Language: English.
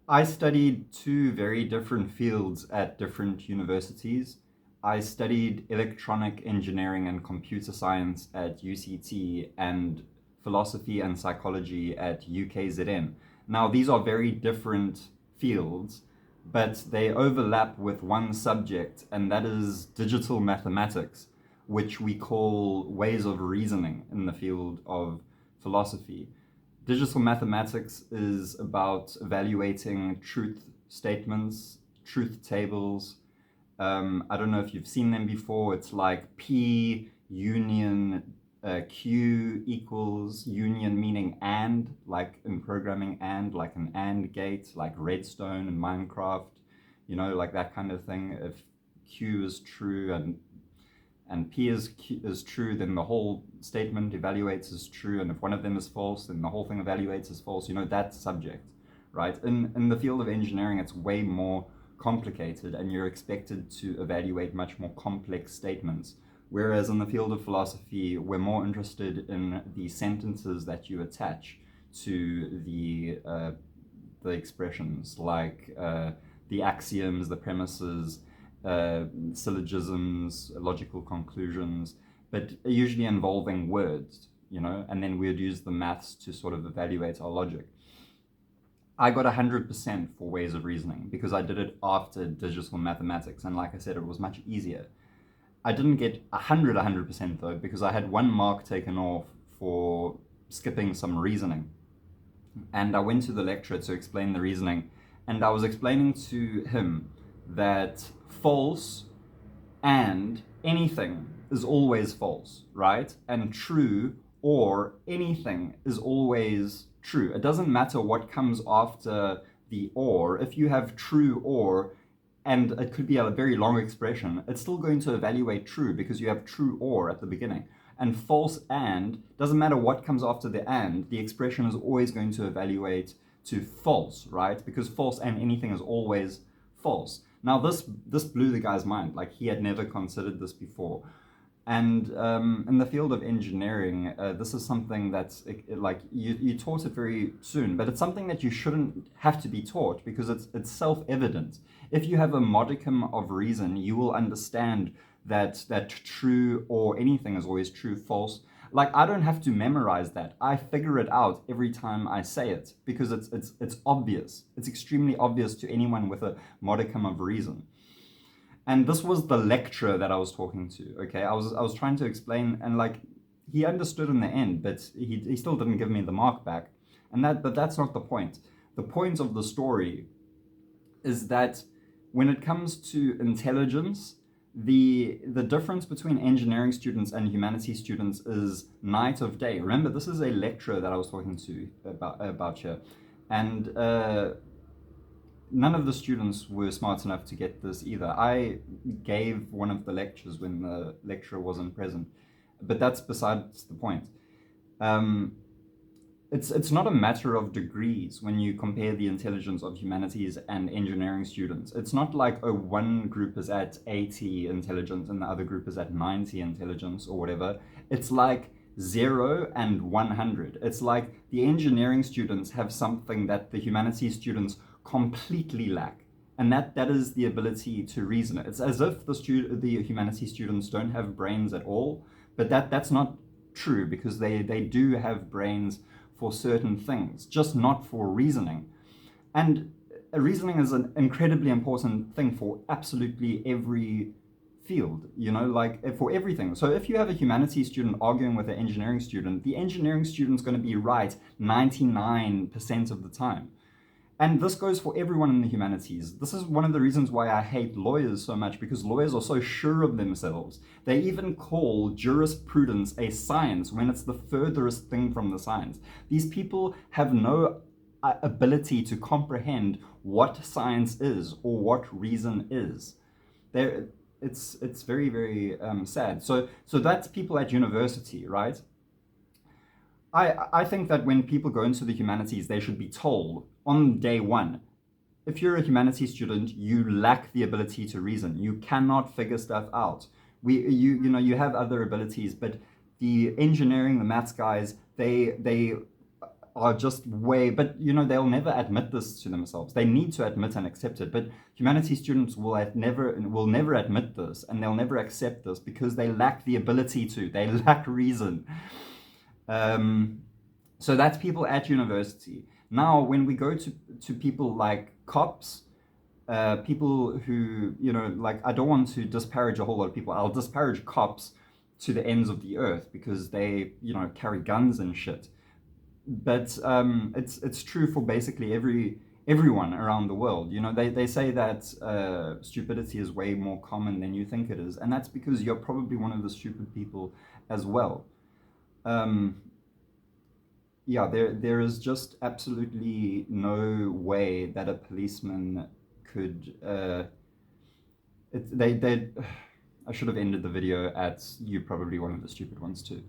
I studied two very different fields at different universities. I studied electronic engineering and computer science at UCT and philosophy and psychology at UKZN. Now, these are very different fields, but they overlap with one subject, and that is digital mathematics, which we call ways of reasoning in the field of philosophy. Digital mathematics is about evaluating truth statements, truth tables. I don't know if you've seen them before. It's like P union Q equals union, meaning and, like in programming, and like an and gate, like redstone in Minecraft, like that kind of thing. If Q is true and P is true, then the whole statement evaluates as true. And if one of them is false, then the whole thing evaluates as false. That subject, right? In the field of engineering, it's way more complicated, and you're expected to evaluate much more complex statements. Whereas in the field of philosophy, we're more interested in the sentences that you attach to the expressions, like the axioms, the premises, syllogisms, logical conclusions, but usually involving words, and then we'd use the maths to sort of evaluate our logic. I got 100% for ways of reasoning because I did it after digital mathematics, and like I said, it was much easier. I didn't get 100% though, because I had one mark taken off for skipping some reasoning. And I went to the lecturer to explain the reasoning, and I was explaining to him that false and anything is always false, right? And true or anything is always true. It doesn't matter what comes after the or. If you have true or, and it could be a very long expression, it's still going to evaluate true because you have true or at the beginning. And false and, doesn't matter what comes after the and, the expression is always going to evaluate to false, right? Because false and anything is always false. Now this blew the guy's mind. Like, he had never considered this before. And in the field of engineering, this is something that's like you taught it very soon, but it's something that you shouldn't have to be taught because it's self-evident. If you have a modicum of reason, you will understand that true or anything is always true, false. Like, I don't have to memorize that. I figure it out every time I say it because it's obvious. It's extremely obvious to anyone with a modicum of reason. And this was the lecturer that I was talking to. Okay, I was trying to explain, and like, he understood in the end, but he still didn't give me the mark back. But that's not the point. The point of the story is that when it comes to intelligence, the difference between engineering students and humanities students is night of day. Remember, this is a lecturer that I was talking to about here, and none of the students were smart enough to get this either. I gave one of the lectures when the lecturer wasn't present, but that's besides the point. It's not a matter of degrees when you compare the intelligence of humanities and engineering students. It's not like, oh, one group is at 80 intelligence and the other group is at 90 intelligence or whatever. It's like 0 and 100. It's like the engineering students have something that the humanities students completely lack, and that is the ability to reason. It's as if the humanities students don't have brains at all, but that's not true because they do have brains for certain things, just not for reasoning. And reasoning is an incredibly important thing for absolutely every field, like for everything. So if you have a humanities student arguing with an engineering student, the engineering student's going to be right 99% of the time. And this goes for everyone in the humanities. This is one of the reasons why I hate lawyers so much, because lawyers are so sure of themselves. They even call jurisprudence a science when it's the furthest thing from the science. These people have no ability to comprehend what science is or what reason is. It's very, very sad. So that's people at university, right? I think that when people go into the humanities, they should be told on day one, if you're a humanities student, you lack the ability to reason. You cannot figure stuff out. You have other abilities, but the engineering, the maths guys, they are just way, but they'll never admit this to themselves. They need to admit and accept it. But humanities students will never admit this, and they'll never accept this because they lack the ability to. They lack reason. So that's people at university. Now, when we go to people like cops, people who, like, I don't want to disparage a whole lot of people. I'll disparage cops to the ends of the earth because they, carry guns and shit. But it's true for basically everyone around the world. They say that stupidity is way more common than you think it is, and that's because you're probably one of the stupid people as well. Yeah, there is just absolutely no way that a policeman could. They I should have ended the video at "you probably one of the stupid ones too."